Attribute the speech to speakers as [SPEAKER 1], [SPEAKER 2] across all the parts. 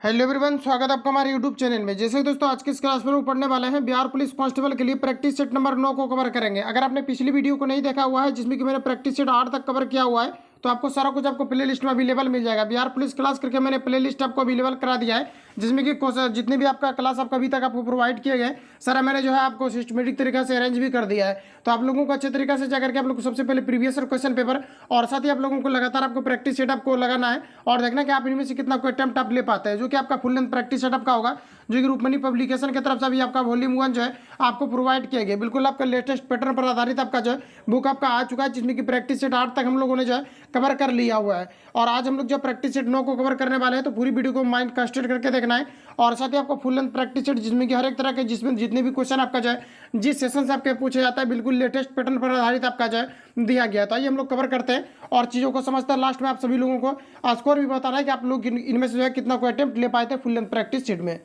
[SPEAKER 1] Hello everyone, स्वागत है आपका हमारे यूट्यूब चैनल में। जैसे दोस्तों आज की इस क्लास में हम पढ़ने वाले हैं बिहार पुलिस कांस्टेबल के लिए प्रैक्टिस सेट नंबर 9 को कवर करेंगे। अगर आपने पिछली वीडियो को नहीं देखा हुआ है जिसमें कि मैंने प्रैक्टिस सेट 8 तक कवर किया हुआ है तो आपको सारा कुछ आपको प्ले लिस्ट में अवेलेबल मिल जाएगा। बिहार पुलिस क्लास करके मैंने प्ले लिस्ट आपको अवेलेबल करा दिया है जिसमें कि जितने भी आपका क्लास आपका अभी तक आपको प्रोवाइड किए गए सारा मैंने जो है आपको सिस्टमेटिक तरीके से अरेंज भी कर दिया है। तो आप लोगों को अच्छे तरीके से जाकर के आप लोग को सबसे पहले प्रीवियस क्वेश्चन पेपर और साथ ही आप लोगों को लगातार आपको प्रैक्टिस सेट आपको लगाना है और देखना कि आप इनमें से कितना कोई अटेम्प्ट आप ले पाते हैं, जो कि आपका फुल लेंथ प्रैक्टिस सेट आपका होगा जो कि रूपमनी पब्लिकेशन की तरफ से अभी आपका वॉल्यूम 1 जो है आपको प्रोवाइड किया गया। बिल्कुल आपका लेटेस्ट पैटर्न पर आधारित आपका जो है बुक आपका आ चुका है जिसमें कि प्रैक्टिस सेट 8 तक हम लोगों ने जो है कवर कर लिया हुआ है। और आज हम लोग जो प्रैक्टिस सेट 9 को कवर करने वाले हैं तो पूरी वीडियो को माइंड कंस्ट्रक्ट करके देखना है और साथ ही आपको फुल लेंथ प्रैक्टिस सेट जिसमें कि हर एक तरह के जिसमें जितने भी क्वेश्चन आपका जो है जिस सेशन से आपके पूछा जाता है बिल्कुल लेटेस्ट पैटर्न पर आधारित आपका जो है दिया गया। तो आइए हम लोग कवर करते हैं और चीज़ों को समझते हैं। लास्ट में आप सभी लोगों को स्कोर भी बताना है कि आप लोग इनमें से जो है कितना कोई अटेम्प्ट ले पाए थे फुल लेंथ प्रैक्टिस सेट में।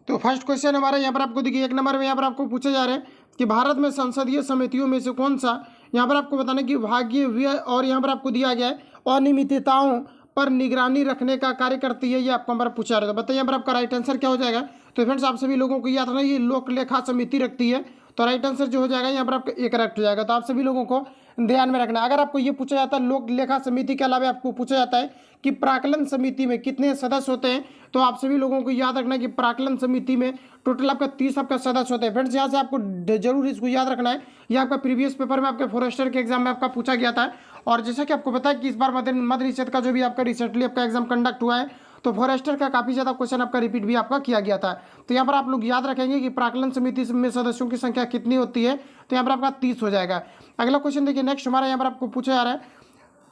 [SPEAKER 1] तो फर्स्ट क्वेश्चन हमारा यहाँ पर आपको देखिए 1 नंबर में यहाँ पर आपको पूछे जा रहे हैं कि भारत में संसदीय समितियों में से कौन सा, यहाँ पर आपको बताना कि विभागीय व्यय और यहाँ पर आपको दिया गया है अनियमितताओं पर निगरानी रखने का कार्य करती है, ये आपको हमारा पूछा रहा है। तो बताइए यहाँ पर आपका राइट आंसर क्या हो जाएगा। तो फ्रेंड्स आप सभी लोगों को याद रखना ये लोक लेखा समिति रखती है। तो राइट आंसर जो हो जाएगा यहाँ पर आपका एक करेक्ट हो जाएगा। तो आप सभी लोगों को ध्यान में रखना। अगर आपको ये पूछा जाता है लोक लेखा समिति के अलावा आपको पूछा जाता है कि प्राकलन समिति में कितने सदस्य होते हैं तो आप सभी लोगों को याद रखना कि प्राकलन समिति में टोटल आपका 30 आपका सदस्य होते हैं। फ्रेंड्स यहाँ से आपको जरूर इसको याद रखना है। ये आपका प्रीवियस पेपर में आपके फॉरेस्टर के एग्जाम में आपका पूछा गया था और जैसा कि आपको पता है कि इस बार मध्य निषेध का जो भी आपका रिसेंटली आपका एग्जाम कंडक्ट हुआ है तो फॉरेस्टर का काफ़ी ज़्यादा क्वेश्चन आपका रिपीट भी आपका किया गया था। तो यहाँ पर आप लोग याद रखेंगे कि प्राकलन समिति में सदस्यों की संख्या कितनी होती है। तो यहाँ पर आपका 30 हो जाएगा। अगला क्वेश्चन देखिए नेक्स्ट हमारा यहाँ पर आपको पूछा जा रहा है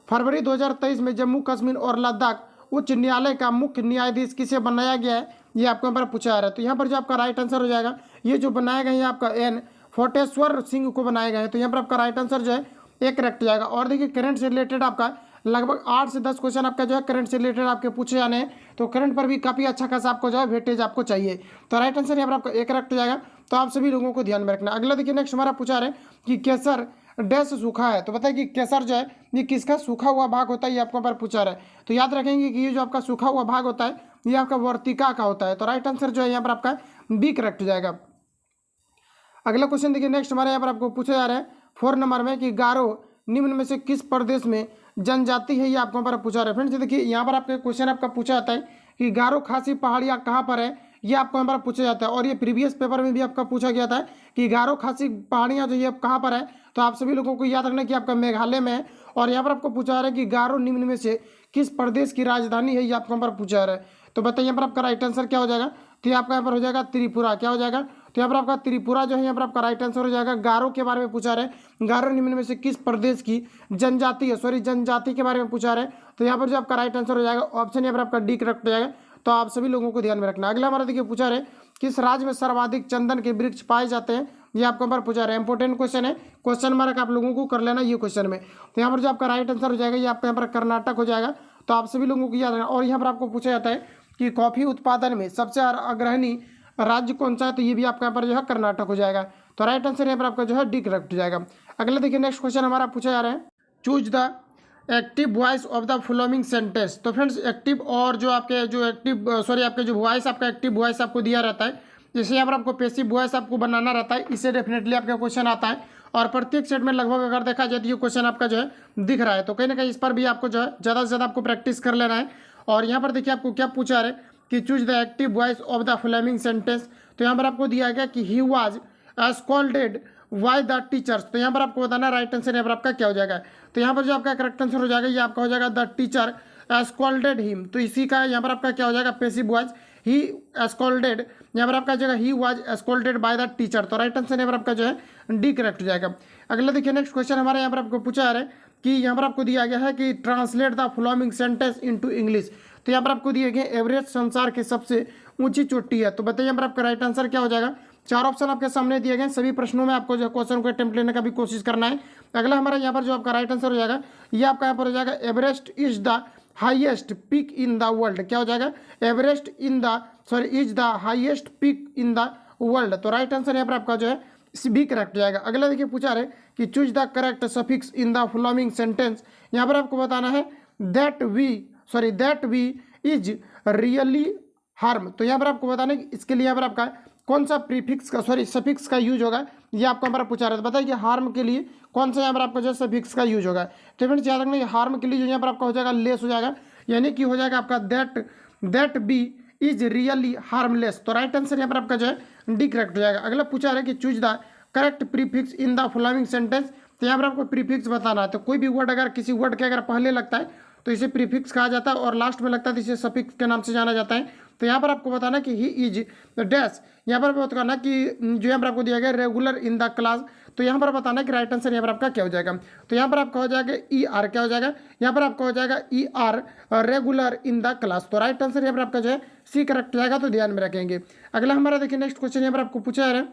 [SPEAKER 1] फरवरी 2023 में जम्मू कश्मीर और लद्दाख उच्च न्यायालय का मुख्य न्यायाधीश किसे बनाया गया है, ये आपको यहाँ पर पूछा जा रहा है। तो यहाँ पर जो आपका राइट आंसर हो जाएगा ये जो बनाया गया है आपका एन फोटेश्वर सिंह को बनाया गया है। तो यहाँ पर आपका राइट आंसर जो है एक करेक्ट जाएगा। और देखिए करंट से रिलेटेड आपका लगभग 8 से 10 क्वेश्चन आपका जो है करंट से रिलेटेड आपके पूछे जाने हैं। तो करंट पर भी काफ़ी अच्छा खासा आपको जो है वेटेज आपको चाहिए। तो राइट आंसर यहाँ पर आपका एक करेक्ट जाएगा। तो आप सभी लोगों को ध्यान में रखना। अगला देखिए नेक्स्ट हमारा पूछा रहे कि केसर डैश सूखा है। तो बताइए कि केसर जो है ये किसका सूखा हुआ भाग होता है, ये आपको पर पूछा रहा है। तो याद रखेंगे कि ये जो आपका सूखा हुआ भाग होता है ये आपका वर्तिका का होता है। तो राइट आंसर जो है यहाँ पर आपका बी करेक्ट हो जाएगा। अगला क्वेश्चन देखिए नेक्स्ट हमारे यहाँ पर आपको पूछा जा रहा है 4 नंबर में कि गारो निम्न में से किस प्रदेश में जनजाति है, ये आपको पर पूछा रहा है। फ्रेंड्स देखिए यहाँ पर आपका क्वेश्चन आपका पूछा जाता है कि गारो खासी पहाड़ियाँ कहाँ पर है, ये आपको यहाँ पर पूछा जाता है। और ये प्रीवियस पेपर में भी आपका पूछा गया था कि गारो खासी पहाड़ियाँ जो ये कहाँ पर है। तो आप सभी लोगों को याद रखना कि आपका मेघालय में है। और यहाँ पर आपको पूछा जा रहा है कि गारो निम्न में से किस प्रदेश की राजधानी है, ये आपको यहाँ पर पूछा जा रहा है। तो बताइए यहाँ पर आपका राइट आंसर क्या हो जाएगा। तो आपका यहाँ पर हो जाएगा त्रिपुरा। क्या हो जाएगा। तो यहाँ पर आपका त्रिपुरा जो है यहाँ पर आपका राइट आंसर हो जाएगा। गारो के बारे में पूछा रहे गारो निम्न में से किस प्रदेश की जनजाति है, सॉरी जनजाति के बारे में पूछा रहे। तो यहाँ पर जो आपका राइट आंसर हो जाएगा ऑप्शन यहाँ पर आपका डी करेक्ट हो जाएगा। तो आप सभी लोगों को ध्यान में रखना। अगला हमारा देखिए पूछा रहे किस राज्य में सर्वाधिक चंदन के वृक्ष पाए जाते हैं, ये आपको यहाँ पर पूछा रहे। इंपोर्टेंट क्वेश्चन है, क्वेश्चन मार्क आप लोगों को कर लेना ये क्वेश्चन में। तो यहाँ पर जो आपका राइट आंसर हो जाएगा ये आपका यहाँ पर कर्नाटक हो जाएगा। तो आप सभी लोगों को याद रखना। और यहाँ पर आपको पूछा जाता है कि कॉफी उत्पादन में सबसे अग्रणी राज्य कौन सा है, तो ये भी आपका यहाँ पर जो है कर्नाटक हो जाएगा। तो राइट आंसर यहाँ पर आपका जो है डी करेक्ट हो जाएगा। अगला देखिए नेक्स्ट क्वेश्चन हमारा पूछा जा रहा है choose the active voice of the following sentence. तो फ्रेंड्स एक्टिव और जो आपके जो एक्टिव सॉरी आपके जो वॉइस आपका एक्टिव वॉइस आपको दिया रहता है, जैसे यहाँ पर आपको पैसिव वॉइस आपको बनाना रहता है, इससे डेफिनेटली आपका क्वेश्चन आता है। और प्रत्येक सेट में लगभग अगर देखा जाए तो ये क्वेश्चन आपका जो है दिख रहा है। तो कहीं ना कहीं इस पर भी आपको जो है ज़्यादा से ज़्यादा आपको प्रैक्टिस कर लेना है। और यहाँ पर देखिए आपको क्या पूछा रहे कि choose the active voice of the following sentence. तो यहाँ पर आपको दिया गया कि he was scolded why the teachers. तो यहाँ पर आपको बताना राइट आंसर यहाँ पर आपका क्या हो जाएगा। तो यहाँ पर जो आपका करेक्ट आंसर हो जाएगा ये आपका हो जाएगा द टीचर स्कॉल्डेड हिम। तो इसी का यहाँ पर आपका क्या हो जाएगा पैसिव वॉइस ही स्कॉल्डेड, यहाँ पर आपका जगह he was scolded by the teacher. तो राइट आंसर यहाँ पर आपका जो है डी करेक्ट हो जाएगा। अगला देखिए नेक्स्ट क्वेश्चन हमारे यहाँ पर आपको पूछा जा रहा है कि यहाँ पर आपको दिया गया है कि translate the following sentence into English. तो यहाँ पर आपको दिए गए एवरेस्ट संसार की सबसे ऊंची चोटी है। तो बताइए यहाँ पर आपका राइट आंसर क्या हो जाएगा। 4 ऑप्शन आपके सामने दिए गए, सभी प्रश्नों में आपको जो क्वेश्चन को अटेम्प्ट लेने का भी कोशिश करना है। अगला हमारा यहाँ पर जो आपका राइट आंसर हो जाएगा ये आपका यहाँ पर हो जाएगा Everest is the highest peak in the world. क्या हो जाएगा Everest is the highest peak in the world. तो राइट आंसर यहाँ पर आपका जो है बी करेक्ट हो जाएगा। अगला देखिए पूछा रहे कि choose the correct suffix in the following sentence. यहाँ पर आपको बताना है that V is really harm, तो यहाँ पर आपको बताना कि इसके लिए यहाँ पर आपका कौन सा प्रीफिक्स का सफिक्स का यूज होगा, ये आपको हमारा पूछा रहा है। तो बताइए हार्म के लिए कौन सा यहाँ पर आपका जो सफिक्स का यूज होगा। तो फ्रेंड्स याद रखना हार्म के लिए जो यहाँ पर आपका हो जाएगा लेस हो जाएगा, यानी कि हो जाएगा आपका that B is really harmless. तो राइट आंसर यहाँ पर आपका जो है डी करेक्ट हो जाएगा। अगला पूछा रहा है कि choose the correct prefix in the following sentence. तो यहाँ पर आपको प्रीफिक्स बताना है। तो कोई भी वर्ड अगर किसी वर्ड के अगर पहले लगता है तो इसे प्रीफिक्स कहा जाता है, और लास्ट में लगता है तो इसे सफिक्स के नाम से जाना जाता है। तो यहाँ पर आपको बताना कि ही इज डैश, यहाँ पर बताना कि जो यहाँ पर आपको दिया गया रेगुलर इन द क्लास। तो यहाँ पर बताना कि राइट आंसर यहाँ पर आपका क्या हो जाएगा। तो यहाँ पर आपका हो जाएगा ई आर, क्या हो जाएगा यहाँ पर आपका हो जाएगा E R regular in the class. तो राइट आंसर यहाँ पर आपका जो है सी करेक्ट हो जाएगा, तो ध्यान में रखेंगे। अगला हमारा देखिए नेक्स्ट क्वेश्चन यहाँ पर आपको पूछा जा रहा है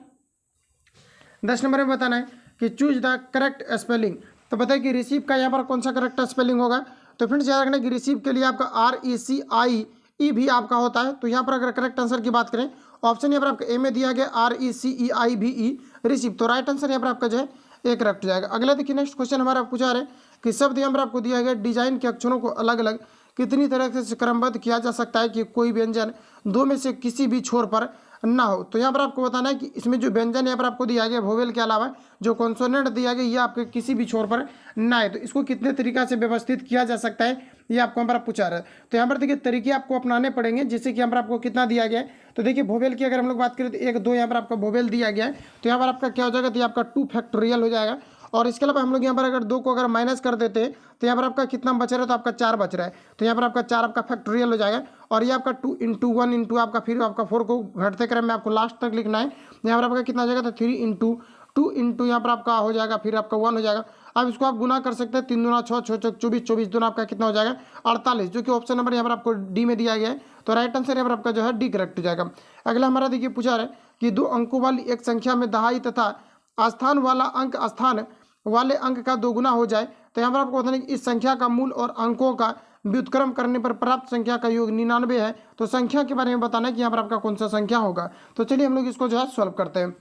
[SPEAKER 1] 10 नंबर में बताना है कि चूज द करेक्ट स्पेलिंग। तो बताइए कि रिसीव का यहाँ पर कौन सा करेक्ट स्पेलिंग होगा। तो फ्रेंड्स याद रखना कि रिसीव के लिए आपका RECIE भी आपका होता है। तो यहाँ पर अगर करेक्ट आंसर की बात करें, ऑप्शन यहाँ पर आपका ए में दिया गया RECEIVE रिसीव। तो राइट आंसर यहाँ पर आपका जो है ए करेक्ट हो जाएगा। अगला देखिए नेक्स्ट क्वेश्चन हमारा पूछा रहे कि शब्द यहाँ पर आपको दिया गया डिजाइन के अक्षरों को अलग अलग कितनी तरह से क्रमबद्ध किया जा सकता है कि कोई व्यंजन दो में से किसी भी छोर पर ना हो। तो यहाँ पर आपको बताना है कि इसमें जो व्यंजन यहाँ पर आपको दिया गया वोवेल के अलावा जो कॉन्सोनेंट दिया गया ये आपके किसी भी छोर पर ना है। तो इसको कितने तरीका से व्यवस्थित किया जा सकता है ये आपको यहाँ पर पूछा रहा है। तो यहाँ पर देखिए तरीके आपको अपनाने पड़ेंगे, जैसे कि यहाँ पर आपको कितना दिया गया है। तो देखिए वोवेल की अगर हम लोग बात करें तो 1 2 यहाँ पर आपका वोवेल दिया गया है। तो यहाँ पर आपका क्या हो जाएगा, तो आपका 2 फैक्टोरियल हो जाएगा। और इसके अलावा हम लोग यहाँ पर अगर 2 को अगर माइनस कर देते हैं तो यहाँ पर आपका कितना बच रहा है, तो आपका 4 बच रहा है। तो यहाँ पर आपका 4 आपका फैक्टोरियल हो जाएगा। और ये आपका 2 × 1 × आपका फिर आपका 4 को घटते क्रम में आपको लास्ट तक लिखना है। यहाँ पर आपका कितना हो जाएगा, तो 3 × 2 × यहाँ पर आपका हो जाएगा, फिर आपका 1 हो जाएगा। अब इसको आप गुना कर सकते हैं, 3 दूना 6 6 6 24 24 दूना आपका कितना हो जाएगा 48, जो कि ऑप्शन नंबर यहाँ पर आपको डी में दिया गया है। तो राइट आंसर यहाँ पर आपका जो है डी करेक्ट हो जाएगा। अगला हमारा देखिए पूछा है कि 2 अंकों वाली एक संख्या में दहाई तथा स्थान वाला अंक स्थान वाले अंक का 2 गुना हो जाए। तो यहाँ पर आपको बताना है कि इस संख्या का मूल और अंकों का व्युत्क्रम करने पर प्राप्त संख्या का योग 99 है। तो संख्या के बारे में बताना है कि यहाँ पर आपका कौन सा संख्या होगा। तो चलिए हम लोग इसको जो है सॉल्व करते हैं।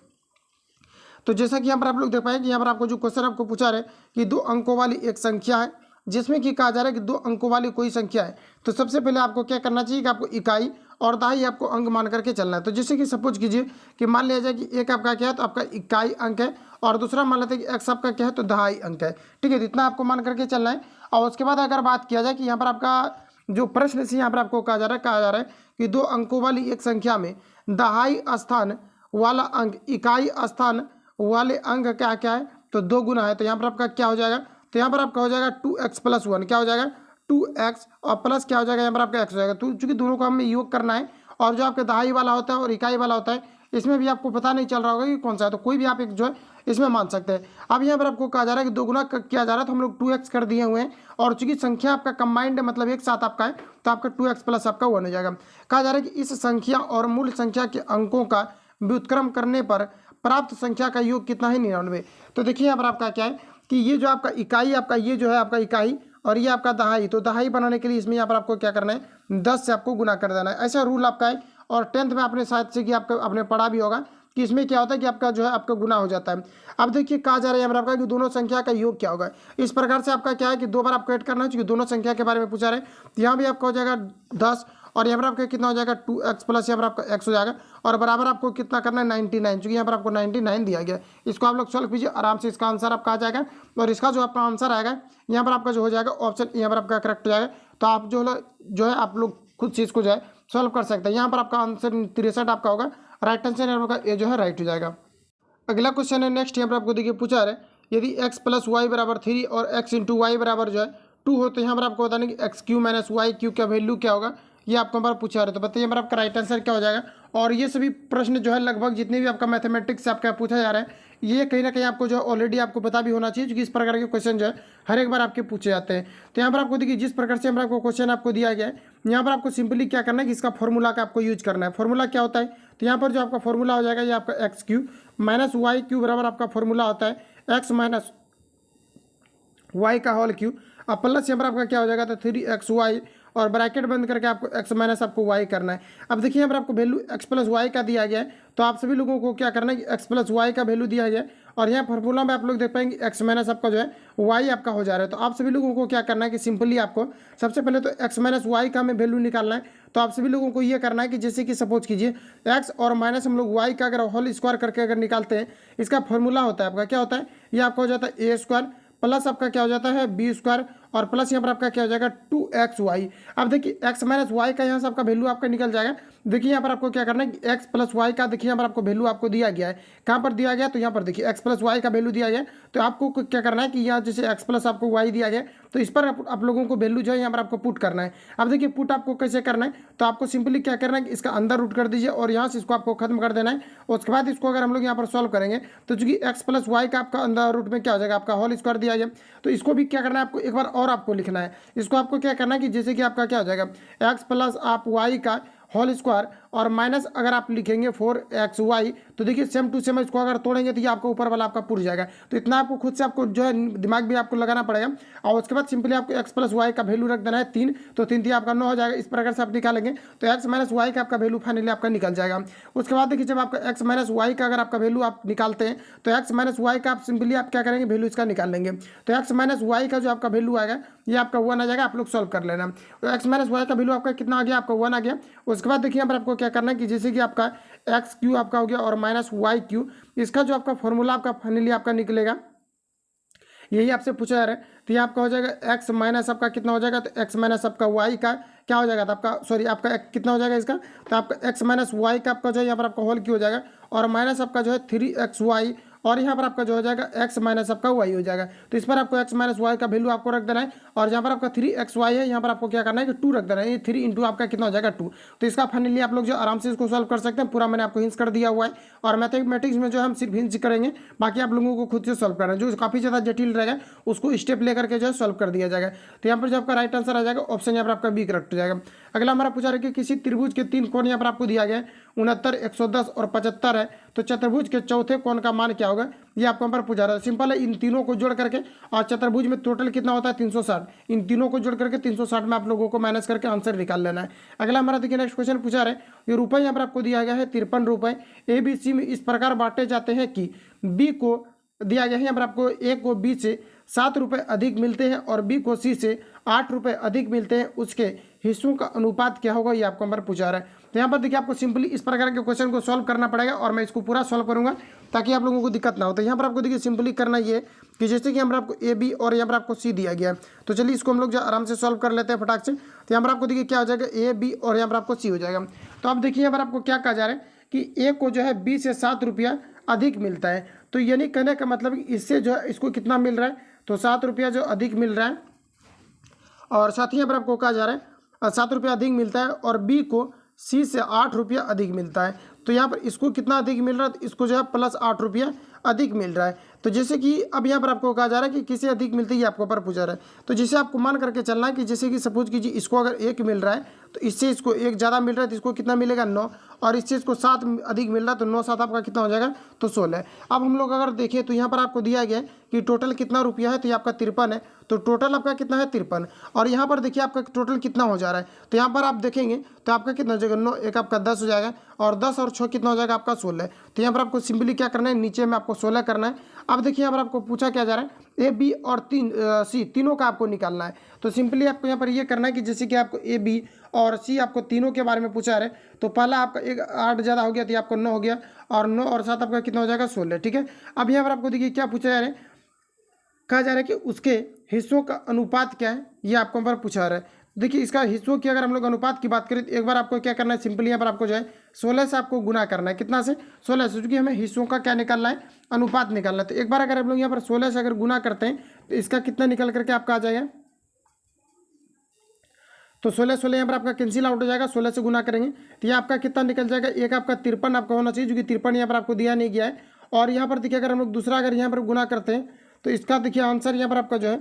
[SPEAKER 1] तो जैसा कि यहाँ पर आप लोग देख पाए कि यहाँ पर आपको जो क्वेश्चन आपको पूछा रहे कि 2 अंकों वाली एक संख्या है जिसमें कि कहा जा रहा है कि 2 अंकों वाली कोई संख्या है। तो सबसे पहले आपको क्या करना चाहिए कि आपको इकाई और दहाई आपको अंक मान करके चलना है। तो जैसे कि सपोज कीजिए कि मान लिया जाए कि एक आपका क्या है, तो आपका इकाई अंक है, और दूसरा मान लेते हैं कि एक्स आपका क्या है, तो दहाई अंक है। ठीक है, तो इतना आपको मान करके चलना है। और उसके बाद अगर बात किया जाए कि यहाँ पर आपका जो प्रश्न से यहाँ पर आपको कहा जा रहा है कि 2 अंकों वाली एक संख्या में दहाई स्थान वाला अंक इकाई स्थान वाले अंक क्या क्या है, तो 2 गुना है। तो यहाँ पर आपका क्या हो जाएगा, तो यहाँ पर आपका हो जाएगा 2x + 1, क्या हो जाएगा 2x, और प्लस क्या हो जाएगा यहाँ पर आपका x हो जाएगा। तो चूंकि दोनों को हमें योग करना है, और जो आपके दहाई वाला होता है और इकाई वाला होता है इसमें भी आपको पता नहीं चल रहा होगा कि कौन सा है, तो कोई भी आप एक जो है इसमें मान सकते हैं। अब यहाँ पर आपको कहा जा रहा है कि 2 गुना किया जा रहा है, तो हम लोग 2x कर दिए हुए हैं, और चूंकि संख्या आपका कंबाइंड है मतलब एक साथ आपका है, तो आपका 2x + आपका 1 हो जाएगा। कहा जा रहा है कि इस संख्या और मूल संख्या के अंकों का व्युत्क्रम करने पर प्राप्त संख्या का योग कितना है 99। तो देखिए यहाँ पर आपका क्या है कि ये जो आपका इकाई आपका ये जो है आपका इकाई और ये आपका दहाई, तो दहाई बनाने के लिए इसमें यहाँ पर आपको क्या करना है 10 से आपको गुना कर देना है। ऐसा रूल आपका है, और 10th में आपने शायद से कि आपका आपने पढ़ा भी होगा कि इसमें क्या होता है कि आपका जो है आपका गुना हो जाता है। अब देखिए कहा जा रहा है यहाँ पर आपका कि दोनों संख्या का योग क्या होगा। इस प्रकार से आपका क्या है कि 2 बार आपको ऐड करना है, क्योंकि दोनों संख्या के बारे में पूछा रहे। तो यहाँ भी आपका हो जाएगा 10, और यहाँ पर आपका कितना हो जाएगा 2x + यहाँ पर आपका x हो जाएगा, और बराबर आपको कितना करना है 99, चूँकि यहाँ पर आपको 99 दिया गया। इसको आप लोग सॉल्व कीजिए आराम से, इसका आंसर आपका आ जाएगा। और इसका जो आपका आंसर आएगा यहाँ पर आपका जो हो जाएगा ऑप्शन यहाँ पर आपका करेक्ट हो जाएगा। तो आप जो है आप लोग खुद चीज़ को जो है सॉल्व कर सकते हैं। यहाँ पर आपका आंसर 63 आपका होगा, राइट आंसर यहाँ पर ये जो है राइट हो जाएगा। अगला क्वेश्चन है नेक्स्ट, यहाँ पर आपको देखिए पूछा है यदि x + y = 3 और x × y बराबर जो है 2 हो, तो यहाँ पर आपको बताना कि x³ - y³ का वैल्यू क्या होगा, ये आपको हमारा पूछा रहे। तो बताइए यहाँ पर आपका राइट आंसर क्या हो जाएगा। और ये सभी प्रश्न जो है लगभग जितने भी आपका मैथमेटिक्स से आपका पूछा जा रहा है ये कहीं ना कहीं आपको जो है ऑलरेडी आपको पता भी होना चाहिए, क्योंकि इस प्रकार के क्वेश्चन जो है हर एक बार आपके पूछे जाते हैं। तो यहाँ पर आपको देखिए जिस प्रकार से आपको क्वेश्चन आपको दिया गया है, यहाँ पर आपको सिंपली क्या करना है कि इसका फॉर्मूला का आपको यूज करना है। फॉर्मूला क्या होता है, तो यहाँ पर जो आपका फॉर्मूला हो जाएगा ये आपका x³ - y³ बराबर आपका फॉर्मूला होता है x - y का होल क्यूब, अब प्लस यहाँ पर आपका क्या हो जाएगा, तो 3xy, और ब्रैकेट बंद करके आपको x - आपको y करना है। अब देखिए यहाँ पर आपको वैल्यू x + y का दिया गया है, तो आप सभी लोगों को क्या करना है कि x + y का वैल्यू दिया गया है, और यहाँ फार्मूला में आप लोग देख पाएंगे एक्स माइनस आपका जो है वाई आपका हो जा रहा है। तो आप सभी लोगों को क्या करना है कि सिंपली आपको सबसे पहले तो एक्स माइनस वाई का हमें वैल्यू निकालना है। तो आप सभी लोगों को ये करना है कि जैसे कि सपोज कीजिए एक्स और माइनस हम लोग वाई का अगर होल स्क्वायर करके अगर निकालते हैं, इसका फॉर्मूला होता है आपका क्या होता है, ये आपका हो जाता है ए स्क्वायर प्लस आपका क्या हो जाता है बी स्क्वायर और प्लस यहाँ पर आपका क्या हो जाएगा 2xy। अब देखिए एक्स माइनस वाई का यहाँ से आपका वैल्यू आपका निकल जाएगा। देखिए यहाँ पर आपको क्या करना है कि एक्स प्लस वाई का देखिए यहाँ पर आपको वैल्यू आपको दिया गया है। कहाँ पर दिया गया, तो यहाँ पर देखिए एक्स प्लस वाई का वैल्यू दिया गया। तो आपको क्या करना है कि यहाँ जैसे एक्स प्लस आपको वाई दिया गया, तो इस पर आप लोगों को वैल्यू जो है यहाँ पर आपको पुट करना है। अब देखिए पुट आपको कैसे करना है, तो आपको सिंपली क्या करना है कि इसका अंदर रूट कर दीजिए और यहाँ से इसको आपको खत्म कर देना है। उसके बाद इसको अगर हम लोग यहाँ पर सॉल्व करेंगे तो चूंकि एक्स प्लस वाई का आपका अंदर रूट में क्या हो जाएगा, आपका होल स्क्वायर दिया गया। तो इसको भी क्या करना है आपको एक बार और आपको लिखना है। इसको आपको क्या करना है कि जैसे कि आपका क्या हो जाएगा एक्स प्लस आप वाई का होल स्क्वायर और माइनस अगर आप लिखेंगे 4xy, तो देखिए सेम टू सेम इसको अगर तोड़ेंगे तो ये आपको ऊपर वाला आपका पुर जाएगा। तो इतना आपको खुद से आपको जो है दिमाग भी आपको लगाना पड़ेगा। और उसके बाद सिंपली आपको एक्स प्लस वाई का वैल्यू रख देना है 3, तो 3 आपका 9 हो जाएगा। इस प्रकार से आप निकालेंगे तो एक्स माइनस वाई का आपका वैल्यू फाइनली आपका निकल जाएगा। उसके बाद देखिए जब आपका एक्स माइनस वाई का अगर आपका वैल्यू आप निकालते हैं तो एक्स माइनस वाई का आप सिंपली आप क्या करेंगे वैल्यू इसका निकाल लेंगे। तो एक्स माइनस वाई का जो आपका वैल्यू आएगा ये आपका 1 आ जाएगा। आप लोग सॉल्व कर लेना। तो एक्स माइनस वाई का वैल्यू आपका कितना आ गया, आपका 1 आ गया। उसके बाद देखिए यहाँ पर आपको क्या करना है कि जैसे कि आपका एक्स क्यू आपका हो गया और माइनस वाई क्यू, इसका जो आपका फॉर्मूला आपका फाइनली आपका निकलेगा यही आपसे पूछा जा रहा है। तो ये आपका हो जाएगा एक्स माइनस आपका कितना हो जाएगा, तो एक्स माइनस आपका वाई का क्या हो जाएगा, तो आपका सॉरी आपका कितना हो जाएगा इसका, तो आपका एक्स माइनस वाई का आपका जो है यहाँ पर आपका होल क्यू हो जाएगा और माइनस आपका जो है 3xy और यहाँ पर आपका जो हो जाएगा एक्स माइनस आपका वाई हो जाएगा। तो इस पर आपको एक्स माइनस वाई का वैल्यू आपको रख देना है और जहाँ पर आपका 3xy है यहाँ पर आपको क्या करना है कि 2 रख देना है। ये 3 इंटू आपका कितना हो जाएगा 2। तो इसका फाइनली आप लोग जो आराम से इसको सॉल्व कर सकते हैं। पूरा मैंने आपको हिंस कर दिया हुआ है और मैथमेटिक्स में जो हम सिर्फ हिंस करेंगे, बाकी आप लोगों को खुद से सॉल्व करना है। जो काफ़ी ज़्यादा जटिल रहेगा उसको स्टेप लेकर के जो है सॉल्व कर दिया जाएगा। तो यहाँ पर जो आपका राइट आंसर आ जाएगा ऑप्शन यहाँ पर आपका बी करेक्ट हो जाएगा। अगला हमारा पूछा रहा है कि किसी त्रिभुज के 3 कोण यहाँ पर आपको दिया गया है 69, 110 और 75 है, तो चतुर्भुज के चौथे कोण का मान क्या होगा, ये आपको यहाँ पर पूछा रहा है। सिंपल है, इन तीनों को जोड़ करके और चतुर्भुज में टोटल कितना होता है 360, इन तीनों को जोड़ करके 360 में आप लोगों को माइनस करके आंसर निकाल लेना है। अगला हमारा देखिए नेक्स्ट क्वेश्चन पूछा रहा है, ये रुपये यहाँ पर आपको दिया गया है 53 रुपये। ए बी सी में इस प्रकार बांटे जाते हैं कि बी को दिया गया है यहाँ पर आपको ए को बी से 7 रुपये अधिक मिलते हैं और बी को सी से 8 रुपये अधिक मिलते हैं, उसके हिस्सों का अनुपात क्या होगा, ये आपको हमारा पूछा रहा है। तो यहाँ पर देखिए आपको सिंपली इस प्रकार के क्वेश्चन को सॉल्व करना पड़ेगा और मैं इसको पूरा सॉल्व करूंगा ताकि आप लोगों को दिक्कत ना हो। तो यहाँ पर आपको देखिए सिंपली करना ये कि जैसे कि यहाँ पर आपको ए बी और यहाँ पर आपको सी दिया गया है, तो चलिए इसको हम लोग जो आराम से सॉल्व कर लेते हैं फटाक से। तो यहाँ पर आपको देखिए क्या हो जाएगा ए बी और यहाँ पर आपको सी हो जाएगा। तो आप देखिए यहाँ पर आपको क्या कहा जा रहा है कि ए को जो है बी से 7 रुपया अधिक मिलता है। तो यानी कहने का मतलब इससे जो है इसको कितना मिल रहा है, तो 7 रुपया जो अधिक मिल रहा है और साथ ही यहाँ पर आपको कहा जा रहा है 7 रुपया अधिक मिलता है और बी को सी से 8 रुपया अधिक मिलता है। तो यहाँ पर इसको कितना अधिक मिल रहा है, तो इसको जो है प्लस 8 रुपया अधिक मिल रहा है। तो जैसे कि अब यहाँ पर आपको कहा जा रहा है कि किसे अधिक मिलती है, ये आपको पर पूछा रहा है। तो जैसे आपको मान करके चलना है कि जैसे कि सपोज कीजिए इसको अगर 1 मिल रहा है तो इससे इसको 1 ज़्यादा मिल रहा है तो इसको कितना मिलेगा 9, और इससे इसको 7 अधिक मिल रहा है तो 9 7 आपका कितना हो जाएगा, तो 16। अब हम लोग अगर देखें तो यहाँ पर आपको दिया गया है कि टोटल कितना रुपया है, तो ये आपका 53 है। तो टोटल आपका कितना है 53 और यहाँ पर देखिए आपका टोटल कितना हो जा रहा है। तो यहाँ पर आप देखेंगे तो आपका कितना हो जाएगा 9, एक आपका 10 हो जाएगा और 10 और 6 कितना हो जाएगा आपका 16। तो यहाँ पर आपको सिंपली क्या करना है, नीचे में आपको 16 करना है। अब देखिए यहाँ पर आपको पूछा क्या जा रहा है, ए बी और सी तीनों का आपको निकालना है। तो सिंपली आपको यहाँ पर ये करना है कि जैसे कि आपको ए बी और सी आपको तीनों के बारे में पूछा रहे, तो पहला आपका एक 8 ज़्यादा हो गया तो आपको 9 हो गया और 9 और 7 आपका कितना हो जाएगा 16। ठीक है, अब यहाँ पर आपको देखिए क्या पूछा जा रहा है, कहा जा रहा है कि उसके हिस्सों का अनुपात क्या है, ये आपको यहाँ पर पूछा रहा है। देखिए इसका हिस्सों की अगर हम लोग अनुपात की बात करें तो एक बार आपको क्या करना है, सिंपली यहाँ पर आपको जो है 16 से आपको गुना करना है। कितना से, 16 से, क्योंकि हमें हिस्सों का क्या निकालना है, अनुपात निकालना है। तो एक बार अगर हम लोग यहाँ पर 16 से अगर गुना करते हैं तो इसका कितना निकल करके आपका आ जाएगा, तो 16 यहाँ पर आपका कैंसिल आउट हो जाएगा। 16 से गुना करेंगे तो ये आपका कितना निकल जाएगा, एक आपका 53 आपका होना चाहिए, जो कि 53 यहाँ पर आपको दिया नहीं गया है। और यहाँ पर देखिए अगर हम लोग दूसरा अगर यहाँ पर गुना करते हैं तो इसका देखिए आंसर यहाँ पर आपका जो है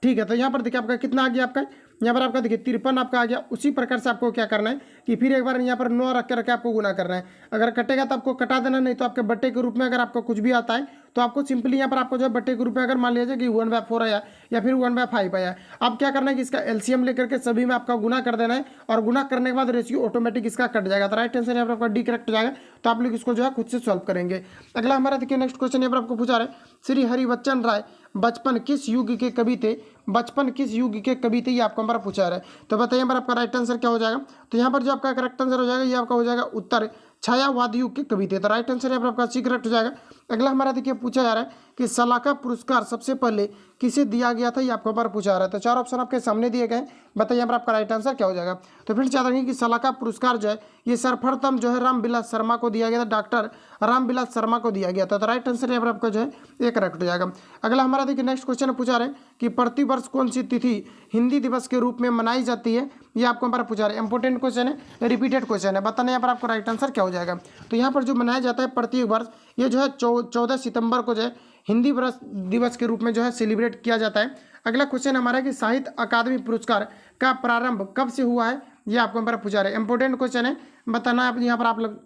[SPEAKER 1] ठीक है, तो यहाँ पर देखिए आपका कितना आ गया, आपका यहाँ पर आपका देखिए 53 आपका आ गया। उसी प्रकार से आपको क्या करना है कि फिर एक बार यहाँ पर 9 रख के आपको गुना करना है। अगर कटेगा तो आपको कटा देना, नहीं तो आपके बट्टे के रूप में अगर आपको कुछ भी आता है तो आपको सिंपली यहाँ पर आपको जो है बट्टे के रूप में अगर मान लीजिए कि 1/4 आया या फिर 1/5 आया, अब क्या करना है कि इसका एलसीएम लेकर के सभी में आपका गुना कर देना है, और गुना करने के बाद रेशियो ऑटोमेटिक इसका कट जाएगा। तो राइट आंसर यहाँ पर आपका डी करेक्ट हो जाएगा। तो आप लोग इसको जो है खुद से सॉल्व करेंगे। अगला हमारा देखिए नेक्स्ट क्वेश्चन यहाँ पर आपको पूछा रहे, श्री हरिबच्चन राय बचपन किस युग के कवि थे? बचपन किस युग के कवि थे, ये आपको हमारा पूछा रहा है। तो बताइए यहाँ पर आपका राइट आंसर क्या हो जाएगा? तो यहाँ पर जो आपका करेक्ट आंसर हो जाएगा ये आपका हो जाएगा उत्तर, छायावाद युग के कवि थे। तो राइट आंसर यहाँ पर आपका सी करेक्ट हो जाएगा। अगला हमारा देखिए पूछा जा रहा है कि सलाका पुरस्कार सबसे पहले किसे दिया गया था, ये आपको हमारा पूछा जा रहा है। तो 4 ऑप्शन आपके सामने दिए गए, बताइए यहाँ पर आपका राइट आंसर क्या हो जाएगा? तो फ्रेंड्स याद रखिए कि सलाका पुरस्कार जो है ये सर्वप्रथम जो है रामविलास शर्मा को दिया गया था, डॉक्टर रामविलास शर्मा को दिया गया था। तो राइट आंसर यहाँ पर आपका जो है ये करेक्ट हो जाएगा। अगला हमारा देखिए नेक्स्ट क्वेश्चन पूछा रहे कि प्रतिवर्ष कौन सी तिथि हिंदी दिवस के रूप में मनाई जाती है, ये आपको हमारा पूछा रहे। इंपॉर्टेंट क्वेश्चन है, रिपीटेड क्वेश्चन है, बताना यहाँ पर आपको राइट आंसर क्या हो जाएगा? तो यहाँ पर जो मनाया जाता है प्रत्येक वर्ष ये जो है 14 सितंबर को जो है हिंदी दिवस के रूप में जो है सेलिब्रेट किया जाता है। अगला क्वेश्चन हमारा कि साहित्य अकादमी पुरस्कार का प्रारंभ कब से हुआ है, ये आपको हमारा पूछा रहे। इंपॉर्टेंट क्वेश्चन है, बताना आप यहाँ पर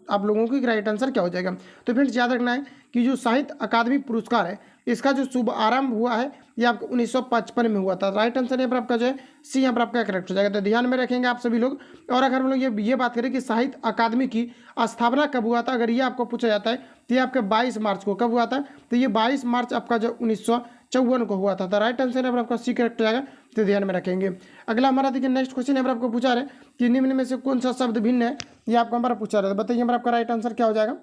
[SPEAKER 1] आप लोगों की राइट आंसर क्या हो जाएगा? तो फ्रेंड्स याद रखना है कि जो साहित्य अकादमी पुरस्कार है इसका जो शुभ आरंभ हुआ है ये आपको 1955 में हुआ था। राइट आंसर यहाँ पर आपका जो है सी यहाँ पर आपका करेक्ट हो जाएगा। तो ध्यान में रखेंगे आप सभी लोग। और अगर हम लोग ये बात करें कि साहित्य अकादमी की स्थापना कब हुआ था, अगर ये आपको पूछा जाता है तो ये आपके 22 मार्च को कब हुआ था? तो ये 22 मार्च आपका जो 1954 को हुआ था। तो राइट आंसर यहाँ पर आपका सी करेक्ट हो जाएगा। तो ध्यान में रखेंगे। अगला हमारा देखिए नेक्स्ट क्वेश्चन यहाँ पर आपको पूछा रहे कि निम्न में से कौन सा शब्द भिन्न है, ये आपको हमारा पूछा रहे। बताइए यहाँ पर आपका राइट आंसर क्या हो जाएगा?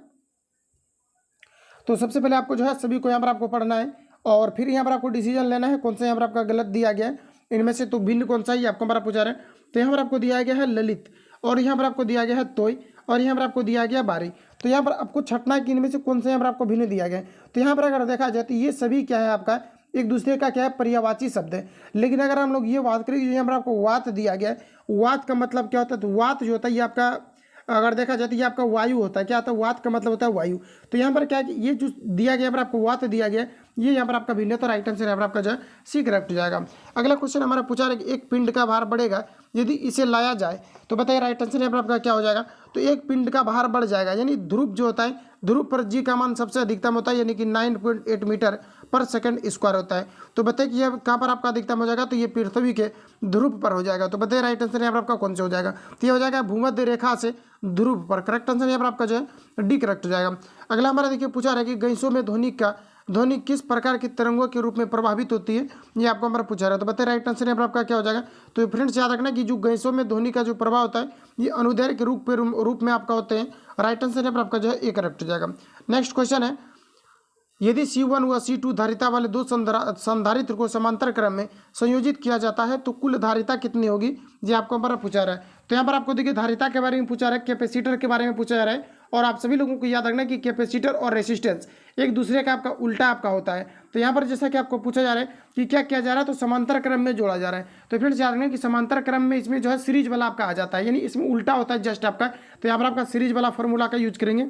[SPEAKER 1] तो सबसे पहले आपको जो है सभी को यहाँ पर आपको पढ़ना है और फिर यहाँ पर आपको डिसीजन लेना है कौन सा यहाँ पर आपका गलत दिया गया है इनमें से। तो भिन्न कौन सा है ये आपको हमारा पूछा रहे हैं। तो यहाँ पर आपको दिया गया है ललित, और यहाँ पर आपको दिया गया है तोय, और यहाँ पर आपको दिया गया बारी। तो यहाँ पर आपको छटना है कि इनमें से कौन सा यहाँ पर आपको भिन्न दिया गया है। तो यहाँ पर अगर देखा जाए तो ये सभी क्या है आपका एक दूसरे का क्या है पर्यायवाची शब्द है। लेकिन अगर हम लोग ये बात करें कि यहाँ पर आपको वात दिया गया है, वात का मतलब क्या होता है? तो वात जो होता है ये आपका अगर देखा जाए तो ये आपका वायु होता है। क्या होता है? वात का मतलब होता है वायु। तो यहाँ पर क्या है कि ये जो दिया गया पर आपको वात दिया गया ये यहाँ पर आपका भिन्न है। तो राइट आंसर यहाँ पर आपका जो है सी करेक्ट हो जाएगा। अगला क्वेश्चन हमारा पूछा रहा है कि एक पिंड का भार बढ़ेगा यदि इसे लाया जाए, तो बताइए राइट आंसर यहाँ पर आपका क्या हो जाएगा? तो एक पिंड का भार बढ़ जाएगा, यानी ध्रुव जो होता है ध्रुव पर जी का मान सबसे अधिकतम होता है, यानी कि 9.8 मीटर पर सेकंड स्क्वायर होता है। तो बताइए कि यह कहाँ पर आपका अधिकतम हो जाएगा? तो ये पृथ्वी के ध्रुव पर हो जाएगा। तो बताइए राइट आंसर यहाँ पर आपका कौन से हो जाएगा? तो ये हो जाएगा भूमध्य रेखा से ध्रुव पर। करेक्ट आंसर यहाँ पर आपका जो है डी करेक्ट हो जाएगा। अगला हमारा देखिए पूछा रहा है कि गैसों में ध्वनि किस प्रकार की तरंगों के रूप में प्रभावित होती है, ये आपको हमारा पूछा रहा है। तो बताइए राइट आंसर यहाँ पर आपका क्या हो जाएगा? तो फ्रेंड्स याद रखना कि जो गैसों में ध्वनि का जो प्रभाव होता है ये अनुदैर्घ्य के रूप में आपका होते हैं। राइट आंसर यहाँ पर आपका जो है ए करेक्ट हो जाएगा। नेक्स्ट क्वेश्चन है, यदि C1 व C2 धारिता वाले दो संधारित्र को समांतर क्रम में संयोजित किया जाता है तो कुल धारिता कितनी होगी, ये आपको हमारा पूछा रहा है। तो यहाँ पर आपको देखिए धारिता के बारे में पूछा रहा है, कैपेसिटर के बारे में पूछा जा रहा है। और आप सभी लोगों को याद रखना कि कैपेसिटर और रेसिस्टेंस एक दूसरे का आपका उल्टा आपका होता है। तो यहाँ पर जैसा कि आपको पूछा जा रहा है कि क्या किया जा रहा है, तो समांतर क्रम में जोड़ा जा रहा है। तो फ्रेंड्स याद रखना कि समांतर क्रम में इसमें जो है सीरीज वाला आपका आ जाता है, यानी इसमें उल्टा होता है जस्ट आपका। तो यहाँ पर आपका सीरीज वाला फॉर्मूला का यूज करेंगे।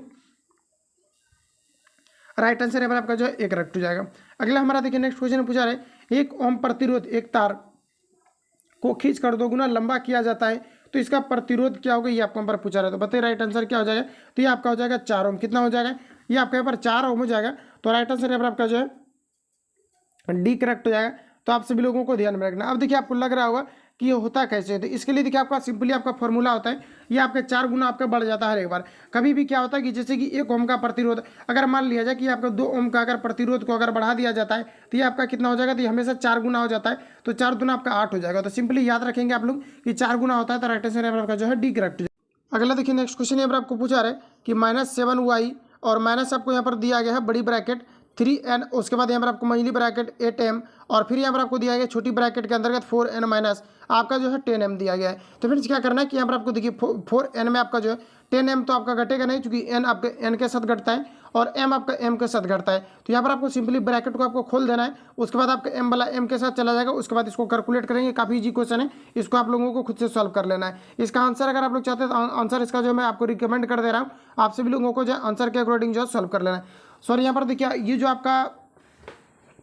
[SPEAKER 1] राइट आंसर यहाँ पर आपका जो है एक करेक्ट हो जाएगा। अगला हमारा देखिए नेक्स्ट क्वेश्चन पूछा रहे, एक ओम प्रतिरोध एक तार को खींच कर 2 गुना लंबा किया जाता है तो इसका प्रतिरोध क्या होगा, ये आपको हमारा पूछा रहा है। तो बताइए राइट आंसर क्या हो जाएगा? तो ये आपका हो जाएगा 4 ओम। कितना हो जाएगा? ये आपका यहाँ पर 4 ओम हो जाएगा। तो राइट आंसर यहाँ पर आपका जो है डी करेक्ट हो जाएगा। तो आप सभी लोगों को ध्यान में रखना। अब देखिए आपको लग रहा होगा कि ये होता कैसे है, तो इसके लिए देखिए आपका सिंपली आपका फॉर्मूला होता है, ये आपके 4 गुना आपका बढ़ जाता है हर एक बार। कभी भी क्या होता है कि जैसे कि 1 ओम का प्रतिरोध अगर मान लिया जाए कि आपका 2 ओम का अगर प्रतिरोध को अगर बढ़ा दिया जाता है तो ये आपका कितना हो जाएगा? तो ये हमेशा 4 गुना हो जाता है। तो 4 गुना आपका 8 हो जाएगा। तो सिंपली याद रखेंगे आप लोग कि 4 गुना होता है। तो राइट आंसर आपका जो है डी करेक्ट। अगला देखिए नेक्स्ट क्वेश्चन यहाँ पर आपको पूछा रहा है कि -7y और माइनस आपको यहाँ पर दिया गया है बड़ी ब्रैकेट 3n, उसके बाद यहाँ पर आपको मझली ब्रैकेट 8m, और फिर यहाँ पर आपको दिया गया छोटी ब्रैकेट के अंतर्गत 4n माइनस आपका जो है 10m दिया गया है। तो फ्रेंड्स क्या करना है कि यहाँ पर आपको देखिए 4n में आपका जो है 10m तो आपका घटेगा नहीं, क्योंकि n आपके n के साथ घटता है और m आपका m के साथ घटता है। तो यहाँ पर आपको सिंपली ब्रैकेट को आपको खोल देना है, उसके बाद आपका m वाला m के साथ चला जाएगा। उसके बाद इसको कैलकुलेट करेंगे, काफ़ी इजी क्वेश्चन है, इसको आप लोगों को खुद से सॉल्व कर लेना है। इसका आंसर अगर आप लोग चाहते हैं तो आंसर इसका जो मैं आपको रिकमेंड कर दे रहा हूँ, आप सभी लोगों को जो आंसर के अकॉर्डिंग जो सॉल्व कर लेना है। सॉरी यहाँ पर देखिए ये जो आपका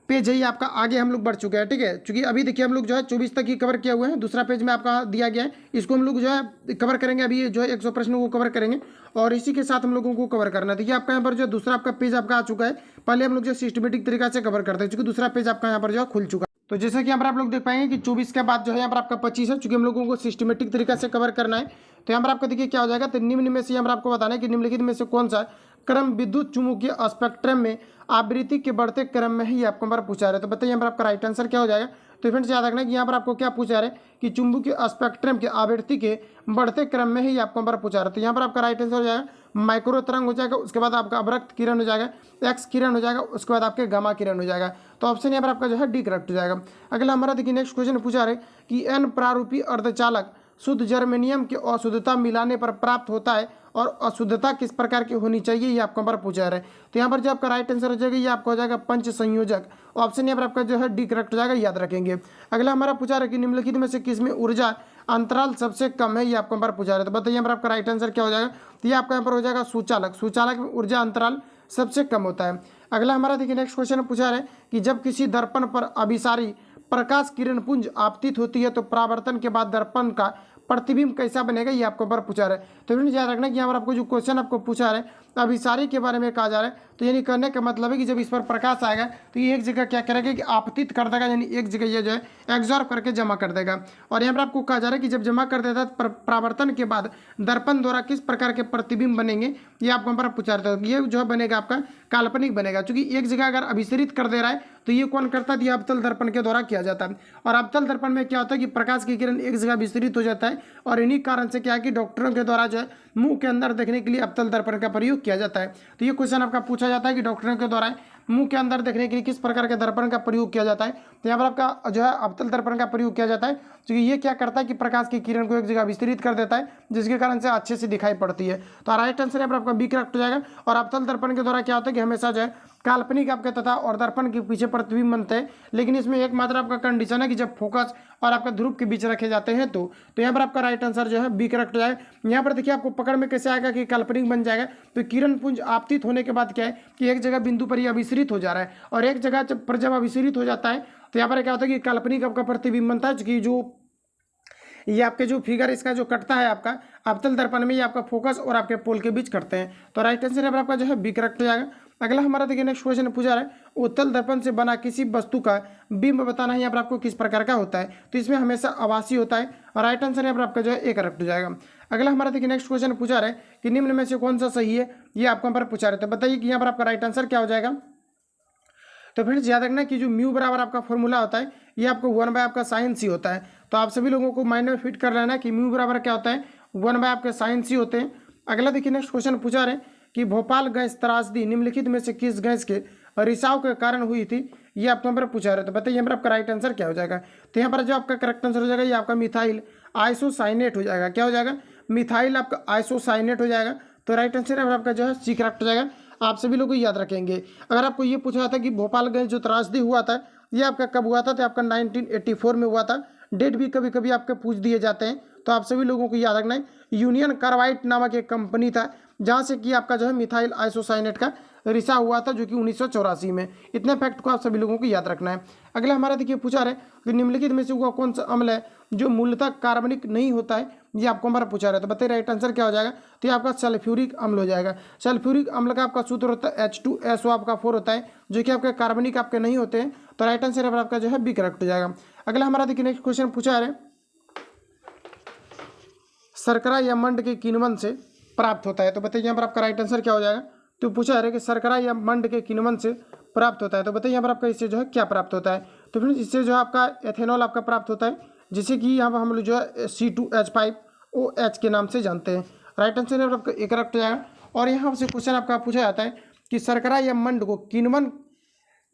[SPEAKER 1] पेज है ये आपका आगे हम लोग बढ़ चुके हैं, ठीक है। चूंकि अभी देखिए हम लोग जो है 24 तक ही कवर किया हुआ है, दूसरा पेज में आपका दिया गया है, इसको हम लोग जो है कवर करेंगे। अभी ये जो है 100 प्रश्नों को कवर करेंगे और इसी के साथ हम लोगों को कवर करना है। देखिए आपका यहाँ पर जो दूसरा आपका पेज आपका आ चुका है। पहले हम लोग जो सिस्टमेटिक तरीका से कवर करते हैं, चूंकि दूसरा पेज आपका यहाँ पर जो है खुल चुका है। तो जैसा कि यहाँ पर आप लोग देख पाएंगे कि 24 के बाद जो है यहाँ पर आपका 25 है, चूंकि हम लोगों को सिस्टमेटिक तरीका से कवर करना है। तो यहाँ पर आपका देखिए क्या हो जाएगा, तो निम्न में से यहाँ पर आपको बताना है कि निम्नलिखित में से कौन सा क्रम विद्युत चुम्बकीय स्पेक्ट्रम में आवृत्ति के बढ़ते क्रम में ही आपको हमारा पूछा रहा है। तो बताइए यहाँ पर आपका राइट आंसर क्या हो जाएगा। तो फ्रेंड्स याद रखना कि यहाँ पर आपको क्या पूछा रहा है कि चुंबकीय स्पेक्ट्रम के आवृत्ति के बढ़ते क्रम में ही आपको हमारा पूछा रहा है। तो यहाँ पर आपका राइट आंसर हो जाएगा माइक्रो तरंग हो जाएगा, उसके बाद आपका अवरक्त किरण हो जाएगा, एक्स किरण हो जाएगा, उसके बाद आपके गामा किरण हो जाएगा। तो ऑप्शन यहाँ पर आपका जो है डी करेक्ट हो जाएगा। अगला हमारा देखिए नेक्स्ट क्वेश्चन पूछा रहे कि एन प्रारूपी अर्धचालक शुद्ध जर्मेनियम की अशुद्धता मिलाने पर प्राप्त होता है और अशुद्धता किस प्रकार की होनी चाहिए, ये आपको हमारा पूछा रहा है। तो यहाँ पर जो आपका राइट आंसर हो जाएगा ये आपका हो जाएगा पंच संयोजक। ऑप्शन यहाँ पर आपका जो है डी करेक्ट हो जाएगा, याद रखेंगे। अगला हमारा पूछा रहा है कि निम्नलिखित में से किसमें ऊर्जा अंतराल सबसे कम है, ये आपको हमारा पूछा रहा है। तो बताइए यहाँ पर आपका राइट आंसर क्या हो जाएगा। तो ये आपका यहाँ पर हो जाएगा सुचालक। सुचालक में ऊर्जा अंतराल सबसे कम होता है। अगला हमारा देखिए नेक्स्ट क्वेश्चन पूछा रहा है कि जब किसी दर्पण पर अभिसारी प्रकाश किरण पुंज आपतित होती है तो परावर्तन के बाद दर्पण का प्रतिबिंब कैसा बनेगा, ये आपको पर पूछा रहा है। तो फ्रेंड्स याद रखना कि यहाँ पर आपको जो क्वेश्चन आपको पूछा रहा है अभिसारी के बारे में कहा जा रहा है। तो यानी करने का मतलब है कि जब इस पर प्रकाश आएगा तो ये एक जगह क्या करेगा कि आपतित कर देगा, यानी एक जगह ये जो है एब्जॉर्ब करके जमा कर देगा। और यहाँ पर आपको कहा जा रहा है कि जब जमा कर देता है परावर्तन के बाद दर्पण द्वारा किस प्रकार के प्रतिबिंब बनेंगे, ये आपको हमारा पूछा रहा है। ये जो है बनेगा आपका काल्पनिक बनेगा, क्योंकि एक जगह अगर अभिसरित कर दे रहा है तो ये कौन करता है, ये अवतल दर्पण के द्वारा किया जाता है। और अवतल दर्पण में क्या होता है कि प्रकाश की किरण एक जगह विस्तृत हो जाता है और इन्हीं कारण से क्या है कि डॉक्टरों के द्वारा जो है मुंह के अंदर देखने के लिए अवतल दर्पण का प्रयोग किया जाता है। तो ये क्वेश्चन आपका पूछा जाता है कि डॉक्टरों के द्वारा मुंह के अंदर देखने के लिए किस प्रकार के दर्पण का प्रयोग किया जाता है। तो यहाँ पर आपका जो है अवतल दर्पण का प्रयोग किया जाता है, क्योंकि ये क्या करता है कि प्रकाश की किरण को एक जगह विस्तृत कर देता है, जिसके कारण से अच्छे से दिखाई पड़ती है। तो राइट आंसर यहाँ पर आपका बी करेक्ट हो जाएगा। और अवतल दर्पण के द्वारा क्या होता है कि हमेशा जो है काल्पनिक आपका तथा और दर्पण के पीछे प्रतिबिंब बनते हैं, लेकिन इसमें एकमात्र आपका कंडीशन है कि जब फोकस और आपका ध्रुव के बीच रखे जाते हैं तो यहाँ पर आपका राइट आंसर जो है बी करेक्ट हो जाएगा। यहाँ पर देखिए आपको पकड़ में कैसे आएगा कि काल्पनिक बन जाएगा। तो किरण पुंज आपतित होने के बाद क्या है कि एक जगह बिंदु पर ये अभिसरित हो जा रहा है और एक जगह पर जब अभिसरित हो जाता है तो यहाँ पर क्या होता है कि काल्पनिक आपका प्रतिबिंब बनता है, क्योंकि जो ये आपके जो फिगर इसका जो कटता है आपका अवतल दर्पण में ये आपका फोकस और आपके पोल के बीच करते हैं। तो राइट आंसर यहाँ पर आपका जो है बी करेक्ट हो जाएगा। अगला हमारा देखिए नेक्स्ट क्वेश्चन पूछा रहा है उत्तल दर्पण से बना किसी वस्तु का बिंब बताना है, यहाँ पर आपको किस प्रकार का होता है। तो इसमें हमेशा आभासी होता है और राइट आंसर यहाँ पर आपका जो है ए करेक्ट हो जाएगा। अगला हमारा देखिए नेक्स्ट क्वेश्चन पूछा रहा है कि निम्न में से कौन सा सही है, ये आपको यहाँ पर पूछा रहे थे। बताइए कि यहाँ पर आपका राइट आंसर क्या हो जाएगा। तो फ्रेंड्स याद रखना कि जो म्यू बराबर आपका फॉर्मूला होता है ये आपको 1 बाय आपका साइन सी होता है। तो आप सभी लोगों को माइंड में फिट कर लेना है कि म्यू बराबर क्या होता है, 1 बाय आपके साइन सी होते हैं। अगला देखिए नेक्स्ट क्वेश्चन पूछा रहे कि भोपाल गैस त्रासदी निम्नलिखित में से किस गैस के रिसाव के कारण हुई थी, ये आपको यहाँ पर पूछा रहे। तो बताइए यहाँ पर आपका राइट आंसर क्या हो जाएगा। तो यहाँ पर जो आपका करेक्ट आंसर हो जाएगा ये आपका मिथाइल आइसोसाइनेट हो जाएगा। क्या हो जाएगा, मिथाइल आपका आइसोसाइनेट हो जाएगा। तो राइट आंसर यहाँ पर आपका जो है सी करेक्ट हो जाएगा। आप सभी लोग को याद रखेंगे। अगर आपको ये पूछा था कि भोपाल गैस जो त्रासदी हुआ था ये आपका कब हुआ था, तो आपका 1984 में हुआ था। डेट भी कभी कभी आपके पूछ दिए जाते हैं, तो आप सभी लोगों को याद रखना है यूनियन कार्बाइड नामक एक कंपनी था जहाँ से कि आपका जो है मिथाइल आइसोसाइनेट का रिसा हुआ था, जो कि 1984 में। इतने फैक्ट को आप सभी लोगों को याद रखना है। अगला हमारा देखिए पूछा रहे कि निम्नलिखित में से वो कौन सा अम्ल है जो मूलतः कार्बनिक नहीं होता है, ये आपको हमारा पूछा रहा है। तो बताइए राइट आंसर क्या हो जाएगा। तो ये आपका सल्फ्यूरिक अम्ल हो जाएगा। सल्फ्यूरिक अम्ल का आपका सूत्र होता है H2SO आपका 4 होता है, जो कि आपके कार्बनिक आपके नहीं होते हैं। तो राइट आंसर आपका जो है बी करेक्ट हो जाएगा। अगला हमारा देखिए नेक्स्ट क्वेश्चन पूछा रहे शर्करा या मंड के किण्वन से प्राप्त होता है। तो बताइए यहाँ पर आपका राइट आंसर क्या हो जाएगा। तो पूछा है कि शर्करा या मंड के किण्वन से प्राप्त होता है। तो बताइए यहाँ पर आपका इससे जो है क्या प्राप्त होता है। तो फिर इससे जो है आपका एथेनॉल आपका प्राप्त होता है, जिसे कि यहाँ पर हम लोग जो है C2H5OH के नाम से जानते हैं। राइट आंसर यहाँ पर आपका एक करेक्ट हो जाएगा। और यहाँ से क्वेश्चन आपका पूछा जाता है कि शर्करा या मंड को किण्वन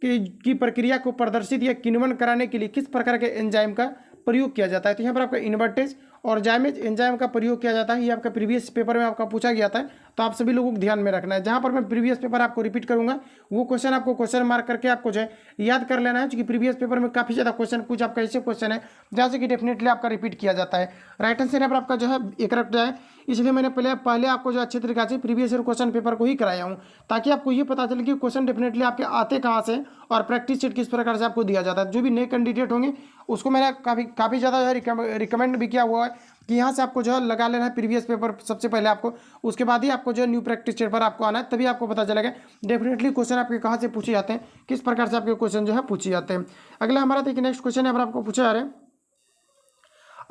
[SPEAKER 1] की प्रक्रिया को प्रदर्शित या किण्वन कराने के लिए किस प्रकार के एंजाइम का प्रयोग किया जाता है। तो यहाँ पर आपका इन्वर्टेज और जाइमेज एंजाइम का प्रयोग किया जाता है। ये आपका प्रीवियस पेपर में आपका पूछा गया था, तो आप सभी लोगों को ध्यान में रखना है। जहाँ पर मैं प्रीवियस पेपर आपको रिपीट करूंगा वो क्वेश्चन आपको क्वेश्चन मार्क करके आपको जो है याद कर लेना है, क्योंकि प्रीवियस पेपर में काफ़ी ज़्यादा क्वेश्चन कुछ आपका ऐसे क्वेश्चन है जहाँ से कि डेफिनेटली आपका रिपीट किया जाता है। राइट आंसर यहाँ पर आपका जो है एक करेक्ट है इसलिए मैंने पहले आपको जो अच्छे तरीके से प्रीवियस ईयर क्वेश्चन पेपर को ही कराया हूँ, ताकि आपको ये पता चले कि क्वेश्चन डेफिनेटली आपके आते कहाँ से और प्रैक्टिस सेट किस प्रकार से आपको दिया जाता है। जो भी नए कैंडिडेट होंगे उसको मैंने काफ़ी ज़्यादा रिकमेंड भी किया हुआ है कि यहाँ से आपको जो है लगा लेना है प्रीवियस पेपर सबसे पहले आपको, उसके बाद ही आपको जो है न्यू प्रैक्टिस सेट पर आपको आना है, तभी आपको पता चलेगा डेफिनेटली क्वेश्चन आपके कहाँ से पूछे जाते हैं, किस प्रकार से आपके क्वेश्चन जो है पूछे जाते हैं। अगला हमारा देखिए नेक्स्ट क्वेश्चन है, आपको पूछा जा रहा है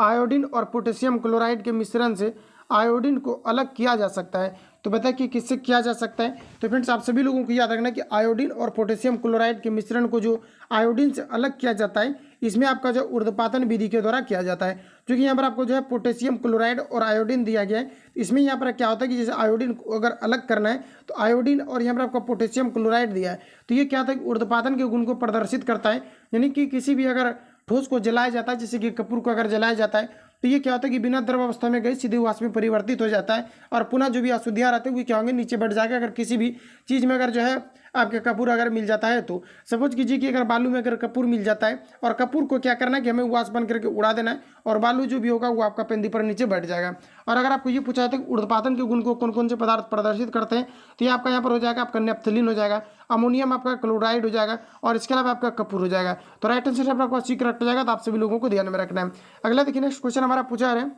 [SPEAKER 1] आयोडीन और पोटेशियम क्लोराइड के मिश्रण से आयोडीन को अलग किया जा सकता है, तो बताइए कि किससे किया जा सकता है। तो फ्रेंड्स आप सभी लोगों को याद रखना कि आयोडीन और पोटेशियम क्लोराइड के मिश्रण को जो आयोडीन से अलग किया जाता है, इसमें आपका जो ऊर्ध्वपातन विधि के द्वारा किया जाता है। क्योंकि यहाँ पर आपको जो है पोटेशियम क्लोराइड और आयोडीन दिया गया है, इसमें यहाँ पर क्या होता है कि जैसे आयोडीन को अगर अलग करना है तो आयोडीन और यहाँ पर आपका पोटेशियम क्लोराइड दिया है, तो ये क्या होता है कि ऊर्ध्वपातन के गुण को प्रदर्शित करता है। यानी कि किसी भी अगर ठोस को जलाया जाता है, जैसे कि कपूर को अगर जलाया जाता है, तो ये क्या होता है कि बिना द्रव अवस्था में गए सीधे वाष्प में परिवर्तित हो जाता है और पुनः जो भी अशुद्धियाँ रहते हैं वो क्या होंगे, नीचे बढ़ जाएगा। अगर किसी भी चीज़ में अगर जो है आपके कपूर अगर मिल जाता है, तो सपोज कीजिए कि अगर बालू में अगर कपूर मिल जाता है और कपूर को क्या करना है कि हमें वाष्प बन करके उड़ा देना है और बालू जो भी होगा वो आपका पेंदी पर नीचे बैठ जाएगा। और अगर आपको ये पूछा जाता है कि ऊर्ध्वपातन के गुण को कौन कौन से पदार्थ प्रदर्शित करते हैं, तो ये आपका यहाँ पर हो जाएगा आपका नेप्थलीन हो जाएगा, अमोनियम आपका क्लोराइड हो जाएगा और इसके अलावा आपका कपूर हो जाएगा। तो राइट आंसर आपका सी करेक्ट हो जाएगा। तो आप सभी लोगों को ध्यान में रखना है। अगला देखिए नेक्स्ट क्वेश्चन हमारा पूछा जा रहा है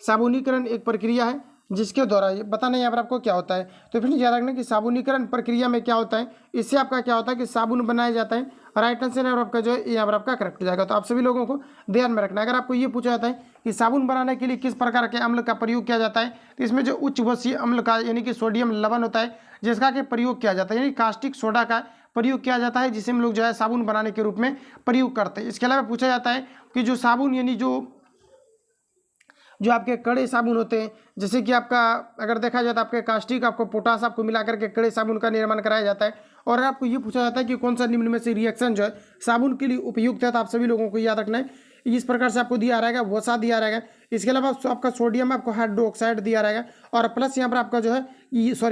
[SPEAKER 1] साबुनीकरण एक प्रक्रिया है जिसके द्वारा ये बताना यहाँ पर आपको क्या होता है। तो फिर याद रखना कि साबुनीकरण प्रक्रिया में क्या होता है, इससे आपका क्या होता है कि साबुन बनाया जाता है। राइट आंसर है आपका जो है यहाँ पर आपका करेक्ट हो जाएगा। तो आप सभी लोगों को ध्यान में रखना है। अगर आपको ये पूछा जाता है कि साबुन बनाने के लिए किस प्रकार के अम्ल का प्रयोग किया जाता है, तो इसमें जो उच्च वसीय अम्ल का यानी कि सोडियम लवण होता है जिसका कि प्रयोग किया जाता है, यानी कास्टिक सोडा का प्रयोग किया जाता है, जिसे हम लोग जो है साबुन बनाने के रूप में प्रयोग करते हैं। इसके अलावा पूछा जाता है कि जो साबुन यानी जो आपके कड़े साबुन होते हैं, जैसे कि आपका अगर देखा जाए तो आपके कास्टिक आपको पोटास आपको मिला करके कड़े साबुन का निर्माण कराया जाता है। और आपको ये पूछा जाता है कि कौन सा निम्न में से रिएक्शन जो है साबुन के लिए उपयुक्त है, तो आप सभी लोगों को याद रखना है इस प्रकार से आपको दिया रहेगा, वसा दिया रहेगा। इसके अलावा आपका सोडियम आपको हाइड्रोक्साइड दिया रहेगा और प्लस यहाँ पर आपका जो है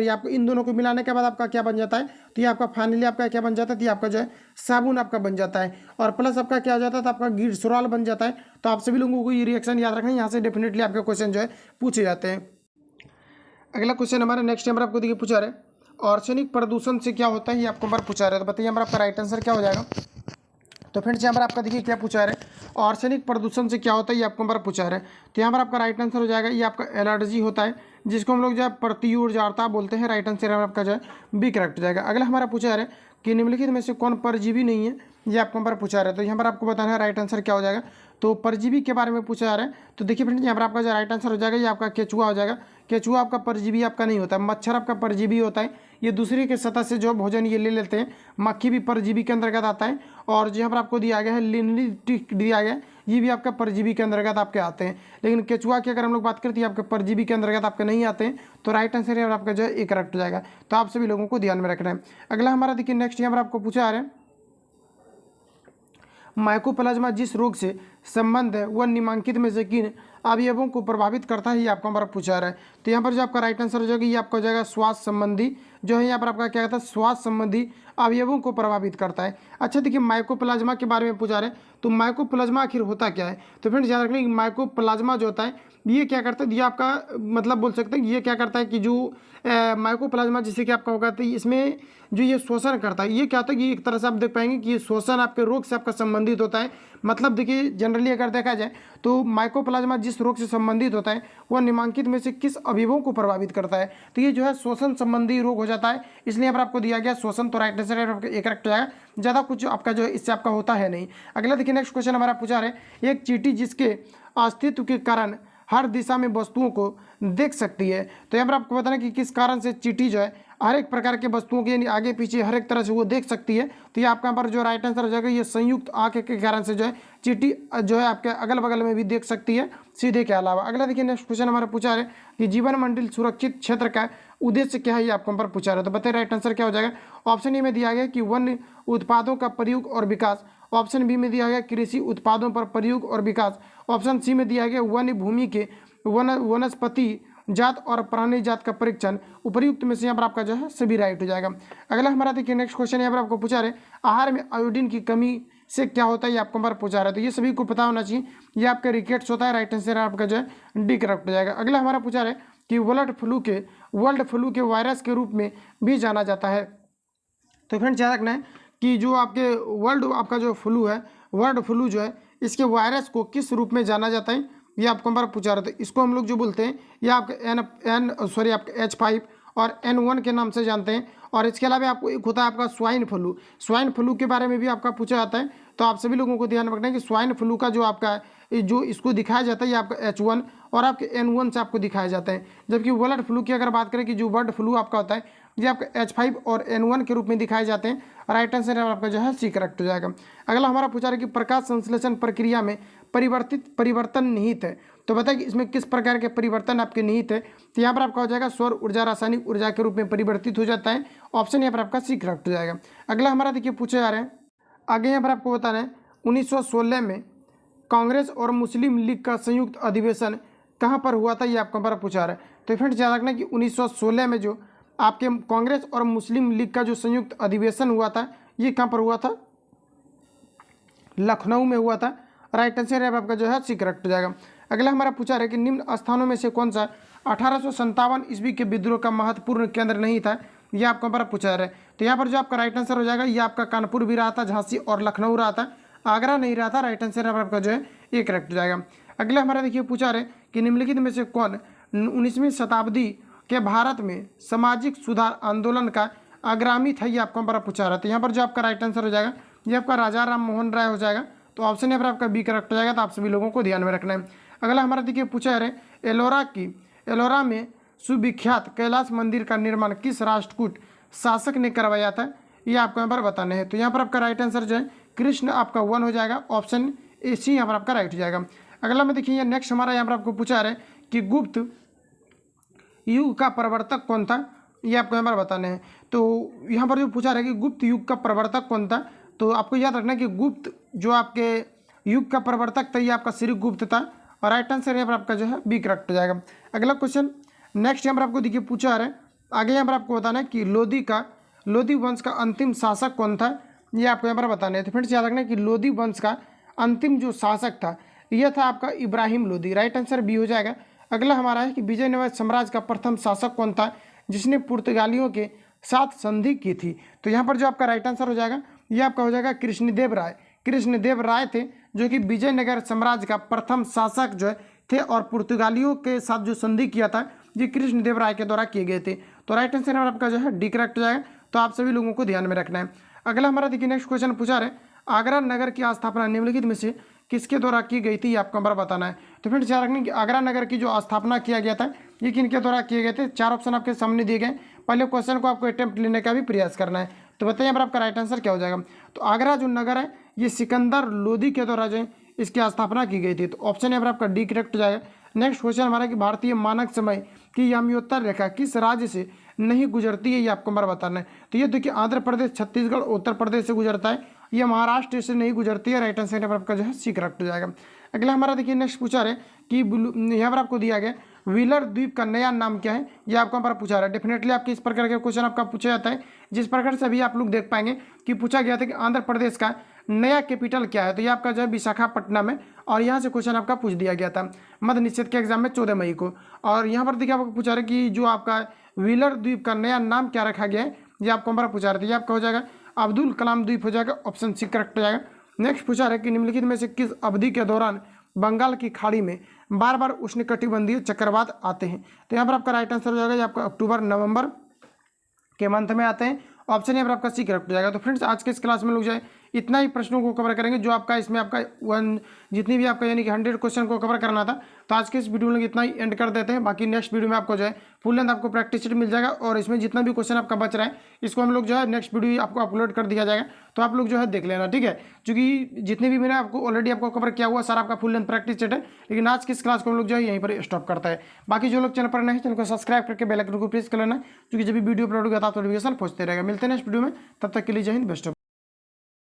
[SPEAKER 1] आपको इन दोनों को मिलाने के बाद आपका क्या बन जाता है, तो ये आपका फाइनली आपका क्या बन जाता है, तो ये आपका जो है साबुन आपका बन जाता है और प्लस आपका क्या हो जाता है, तो आपका ग्लिसरॉल बन जाता है। तो आप सभी लोगों को ये रिएक्शन याद रखना है, यहाँ से डेफिनेटली आपके क्वेश्चन जो है पूछे जाते हैं। अगला क्वेश्चन हमारा नेक्स्ट नंबर आपको देखिए पूछा रहे आर्सेनिक प्रदूषण से क्या होता है, ये आपको बार पूछा रहे। तो बताइए हमारा आपका राइट आंसर क्या हो जाएगा। तो फ्रेंड्स यहाँ पर आपका देखिए क्या पूछा है, आर्सेनिक प्रदूषण से क्या होता है, ये आपको बार पूछा है। तो यहाँ पर आपका राइट आंसर हो जाएगा ये आपका एलर्जी होता है, जिसको हम लोग जो है प्रतिऊर्जारता बोलते हैं। राइट आंसर आपका जो है बी करेक्ट हो जाएगा। अगला हमारा पूछा है कि निम्नलिखित में से कौन परजीवी नहीं है, ये आपको बार पूछा है। तो यहाँ पर आपको बताना है राइट आंसर क्या हो जाएगा। तो परजीवी के बारे में पूछा जा रहा है। तो देखिए फ्रेंड्स यहाँ पर आपका जो राइट आंसर हो जाएगा ये आपका केचुआ हो जाएगा। केचुआ आपका परजीवी आपका नहीं होता है, मच्छर आपका परजीवी होता है, ये दूसरे के सतह से जो भोजन ये ले लेते हैं। मक्खी भी परजीवी के अंतर्गत आता है और यहाँ पर आपको दिया गया है लिनटिक दिया गया है, ये भी आपका परजीवी के अंतर्गत आपके आते हैं। लेकिन केचुआ की अगर हम लोग बात करते हैं आपके परजीवी के अंतर्गत आपके नहीं आते हैं। तो राइट आंसर यहाँ आपका जो है एक करेक्ट हो जाएगा। तो आप सभी लोगों को ध्यान में रखना है। अगला हमारा देखिए नेक्स्ट यहाँ पर आपको पूछा जा रहा है माइकोप्लाज्मा जिस रोग से संबंध है वह निम्नलिखित में से किन अवयवों को प्रभावित करता है, ये आपको हमारा पूछा रहा है। तो यहाँ पर जो आपका राइट आंसर हो जाएगा ये आपका हो जाएगा स्वास्थ्य संबंधी जो है यहाँ पर आपका क्या कहता है स्वास्थ्य संबंधी अवयवों को प्रभावित करता है। अच्छा देखिए माइकोप्लाज्मा के बारे में पूछा रहे, तो माइकोप्लाज्मा आखिर होता क्या है। तो फ्रेंड्स याद रखना कि माइकोप्लाज्मा जो होता है ये क्या करता है, ये आपका मतलब बोल सकते हैं ये क्या करता है कि जो माइकोप्लाज्मा जिससे कि आपका होगा तो इसमें जो ये शोषण करता है, ये क्या होता है कि एक तरह से आप देख पाएंगे कि ये शोषण आपके रोग से आपका संबंधित होता है। मतलब देखिए जनरली अगर देखा जाए तो माइकोप्लाज्मा जिस रोग से संबंधित होता है वह निम्नलिखित में से किस अवयवों को प्रभावित करता है, तो ये जो है शोषण संबंधी रोग हो जाता है। इसलिए यहाँ पर आपको दिया गया शोषण। तो राइट आंसर एक करेक्ट हो जाएगा, ज़्यादा कुछ आपका जो है इससे आपका होता है नहीं। अगला देखिए नेक्स्ट क्वेश्चन हमारा पूछा रहे एक चींटी जिसके अस्तित्व के कारण हर दिशा में वस्तुओं को देख सकती है। तो यहाँ पर आपको बताना कि किस कारण से चींटी जो है हर एक प्रकार के वस्तुओं के यानी आगे पीछे हर एक तरह से वो देख सकती है। तो ये आपका यहाँ पर जो राइट आंसर हो जाएगा ये संयुक्त आंख के कारण से जो है चींटी जो है आपके अगल बगल में भी देख सकती है सीधे के अलावा। अगला देखिए नेक्स्ट क्वेश्चन हमारा पूछा है कि जीवन मंडल सुरक्षित क्षेत्र का उद्देश्य क्या है, ये आपको यहाँ पर पूछा रहा है। तो बताइए राइट आंसर क्या हो जाएगा। ऑप्शन ए में दिया गया कि वन्य उत्पादों का प्रयोग और विकास, ऑप्शन बी में दिया गया कृषि उत्पादों पर प्रयोग और विकास, ऑप्शन सी में दिया गया वन्य भूमि के वनस्पति जात और प्राणी जात का परीक्षण। उपयुक्त में से यहाँ पर आपका जो है सभी राइट हो जाएगा। अगला हमारा देखिए नेक्स्ट क्वेश्चन यहाँ पर आपको पूछा रहे आहार में आयोडीन की कमी से क्या होता है, ये आपको हमारा पूछा रहा है। तो ये सभी को पता होना चाहिए। ये आपका रिकेट्स होता है, राइट आंसर आपका जो है डी करेक्ट हो जाएगा। अगला हमारा पूछा रहा है कि वर्ल्ड फ्लू के वायरस के रूप में भी जाना जाता है। तो फ्रेंड्स याद रखना है कि जो आपके आपका जो फ्लू है, वर्ल्ड फ्लू जो है, इसके वायरस को किस रूप में जाना जाता है, ये आपको हमारा पूछा रहा था। इसको हम लोग जो बोलते हैं, ये आपका आपका H5 और N1 के नाम से जानते हैं। और इसके अलावा आपको एक होता है आपका स्वाइन फ्लू के बारे में भी आपका पूछा जाता है। तो आप सभी लोगों को ध्यान रखना है कि स्वाइन फ्लू का जो आपका जो इसको दिखाया जाता है, ये आपका H1 और आपके N1 से आपको दिखाया जाता है। जबकि वर्ल्ड फ्लू की अगर बात करें कि जो वर्ल्ड फ्लू आपका होता है, ये आपका H5 और N1 के रूप में दिखाए जाते हैं। राइट आंसर आपका जो है सी करेक्ट हो जाएगा। अगला हमारा पूछा रहा है कि प्रकाश संश्लेषण प्रक्रिया में परिवर्तन निहित है। तो बताइए कि इसमें किस प्रकार के परिवर्तन आपके निहित है। तो यहाँ पर आपका हो जाएगा सौर ऊर्जा रासायनिक ऊर्जा के रूप में परिवर्तित हो जाता है। ऑप्शन यहाँ पर आपका सी करेक्ट हो जाएगा। अगला हमारा देखिए पूछे जा रहे हैं आगे, यहाँ पर आपको बताना है 1916 में कांग्रेस और मुस्लिम लीग का संयुक्त अधिवेशन कहाँ पर हुआ था, ये आपको हमारा पूछा रहा है। तो फ्रेंड्स याद रखना कि 1916 में जो आपके कांग्रेस और मुस्लिम लीग का जो संयुक्त अधिवेशन हुआ था, ये कहाँ पर हुआ था, लखनऊ में हुआ था। राइट आंसर है आपका जो है सी करेक्ट हो जाएगा। अगला हमारा पूछा रहा है कि निम्न स्थानों में से कौन सा 1857 ईस्वी के विद्रोह का महत्वपूर्ण केंद्र नहीं था, ये आपको हमारा पूछा रहा है। तो यहाँ पर जो आपका राइट आंसर हो जाएगा, ये आपका कानपुर भी रहा था, झांसी और लखनऊ रहा था, आगरा नहीं रहा था। राइट आंसर आपका जो है ये करेक्ट हो जाएगा। अगला हमारा देखिए पूछा रहे कि निम्नलिखित में से कौन 19वीं शताब्दी के भारत में सामाजिक सुधार आंदोलन का अग्रामी था, ये आपको हमारा पूछा रहा है। तो यहाँ पर जो आपका राइट आंसर हो जाएगा, ये आपका राजा राम मोहन राय हो जाएगा। तो ऑप्शन यहाँ पर आपका बी करेक्ट हो जाएगा। तो आप सभी लोगों को ध्यान में रखना है। अगला हमारा देखिए पूछा है एलोरा में सुविख्यात कैलाश मंदिर का निर्माण किस राष्ट्रकूट शासक ने करवाया था, ये आपको यहाँ पर बताने हैं। तो यहाँ पर आपका राइट आंसर जो है कृष्ण आपका 1 हो जाएगा। ऑप्शन ए सी यहाँ पर आपका राइट हो जाएगा। अगला में देखिए नेक्स्ट हमारा यहाँ पर आपको पूछा है कि गुप्त युग का प्रवर्तक कौन था, ये आपको यहाँ पर बताने हैं। तो यहाँ पर जो पूछा रहा है कि गुप्त युग का प्रवर्तक कौन था, तो आपको याद रखना है कि गुप्त जो आपके युग का प्रवर्तक था, ये आपका श्रीगुप्त था। और राइट आंसर यहाँ पर आपका जो है बी करेक्ट हो जाएगा। अगला क्वेश्चन नेक्स्ट यहाँ पर आपको देखिए पूछा है आगे, यहाँ पर आपको बताना है कि लोधी वंश का अंतिम शासक कौन था, ये आपको यहाँ पर बताना है। तो फ्रेंड्स याद रखना है कि लोधी वंश का अंतिम जो शासक था, यह था आपका Ibrahim Lodi. Right answer B हो जाएगा। अगला हमारा है कि विजयनगर साम्राज्य का प्रथम शासक कौन था जिसने पुर्तगालियों के साथ संधि की थी। तो यहाँ पर जो आपका राइट आंसर हो जाएगा, ये आपका हो जाएगा कृष्णदेव राय थे, जो कि विजयनगर साम्राज्य का प्रथम शासक जो थे और पुर्तगालियों के साथ जो संधि किया था, ये कृष्णदेव राय के द्वारा किए गए थे। तो राइट आंसर आपका जो है डी करेक्ट हो जाएगा। तो आप सभी लोगों को ध्यान में रखना है। अगला हमारा देखिए नेक्स्ट क्वेश्चन पूछा रहे आगरा नगर की स्थापना निम्नलिखित में से किसके द्वारा की गई थी, ये आपको हमारा बताना है। तो फ्रेंड्स याद रखना कि आगरा नगर की जो स्थापना किया गया था, ये किनके द्वारा किए गए थे। 4 ऑप्शन आपके सामने दिए गए। पहले क्वेश्चन को आपको अटेम्प्ट लेने का भी प्रयास करना है। तो बताइए यहाँ पर आपका राइट आंसर क्या हो जाएगा। तो आगरा जो नगर है, ये सिकंदर लोधी के द्वारा जो है इसकी स्थापना की गई थी। तो ऑप्शन यहाँ पर आपका डी करेक्ट हो जाएगा। नेक्स्ट क्वेश्चन हमारा कि भारतीय मानक समय की यामियोत्तर रेखा किस राज्य से नहीं गुजरती है, ये आपको हमारा बताना है। तो ये देखिए आंध्र प्रदेश, छत्तीसगढ़, उत्तर प्रदेश से गुजरता है, ये महाराष्ट्र से नहीं गुजरती है। राइट आंसर यहाँ पर आपका जो है सी करेक्ट हो जाएगा। अगला हमारा देखिए नेक्स्ट पूछा रहे कि यहाँ पर आपको दिया गया व्हीलर द्वीप का नया नाम क्या है, ये आपको हमारा पूछा रहा है। डेफिनेटली आपके इस प्रकार के क्वेश्चन आपका पूछा जाता है। जिस प्रकार से अभी आप लोग देख पाएंगे कि पूछा गया था कि आंध्र प्रदेश का नया कैपिटल क्या है, तो ये आपका जो है विशाखापट्टनम है। और यहाँ से क्वेश्चन आपका पूछ दिया गया था मध्य निषेध के एग्जाम में 14 मई को। और यहाँ पर देखिए आपको पूछा रहा है कि जो आपका व्हीलर द्वीप का नया नाम क्या रखा गया है, ये आपको हमारा पूछा रहा था। ये आपका हो जाएगा अब्दुल कलाम द्वीप हो जाएगा। ऑप्शन सी करेक्ट हो जाएगा। नेक्स्ट पूछा रहा है कि निम्नलिखित में से किस अवधि के दौरान बंगाल की खाड़ी में बार बार उष्णकटिबंधीय चक्रवात आते हैं। तो यहाँ पर आपका राइट आंसर हो जाएगा, ये आपका अक्टूबर नवंबर के मंथ में आते हैं। ऑप्शन यहाँ पर आपका सी करेक्ट हो जाएगा। तो फ्रेंड्स आज के इस क्लास में लोग जाए इतना ही प्रश्नों को कवर करेंगे, जो आपका इसमें आपका जितनी भी आपका यानी कि 100 क्वेश्चन को कवर करना था। तो आज के इस वीडियो में इतना ही एंड कर देते हैं। बाकी नेक्स्ट वीडियो में आपको जो है फुल लेंथ आपको प्रैक्टिस शीट मिल जाएगा। और इसमें जितना भी क्वेश्चन आपका बच रहा है, इसको हम लोग जो है नेक्स्ट वीडियो आपको अपलोड कर दिया जाएगा। तो आप लोग जो है देख लेना, ठीक है। क्योंकि जितने भी मैंने आपको ऑलरेडी आपको कवर किया हुआ सारा आपका फुल लेंथ प्रैक्टिस सेट है। लेकिन आज की इस क्लास को हम लोग जो है यहीं पर स्टॉप करता है। बाकी जो लोग चैनल पर नहीं, चैनल को सब्सक्राइब करके बेल आइकन को प्रेस कर लेना, क्योंकि जब भी वीडियो अपलोड होगा तो नोटिफिकेशन पहुंचते रहेगा। मिलते हैं नेक्स्ट वीडियो में, तब तक के लिए जय हिंद, बेस्ट ऑफ।